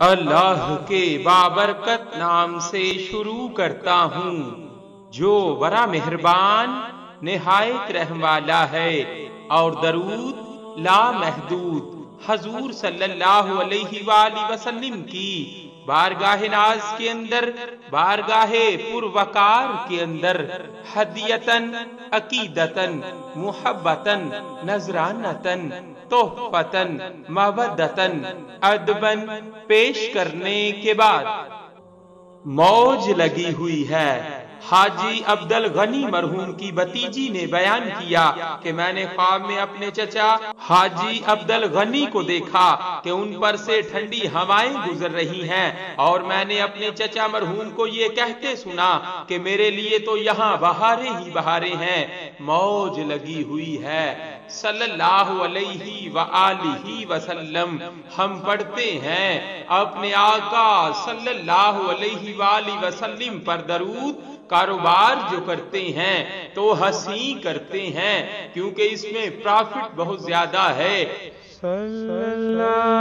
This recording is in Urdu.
اللہ کے بابرکت نام سے شروع کرتا ہوں جو بڑا مہربان نہایت رحم والا ہے، اور درود لامحدود حضور صلی اللہ علیہ وآلہ وسلم کی بارگاہ ناز کے اندر، بارگاہ پروقار کے اندر ہدیتاً عقیدتاً محبتاً نذرانتاً تحفتاً مودتاً ادباً پیش کرنے کے بعد موج لگی ہوئی ہے۔ حاجی عبدالغنی مرحوم کی بھتیجی نے بیان کیا کہ میں نے خواب میں اپنے چچا حاجی عبدالغنی کو دیکھا کہ ان پر سے ٹھنڈی ہوائیں گزر رہی ہیں، اور میں نے اپنے چچا مرحوم کو یہ کہتے سنا کہ میرے لیے تو یہاں بہاریں ہی بہاریں ہیں، موج لگی ہوئی ہے۔ صلی اللہ علیہ وآلہ وسلم ہم پڑھتے ہیں اپنے آقا صلی اللہ علیہ وآلہ وسلم پر درود، کاروبار جو کرتے ہیں تو ہنسی کرتے ہیں کیونکہ اس میں پرافٹ بہت زیادہ ہے۔ صلی اللہ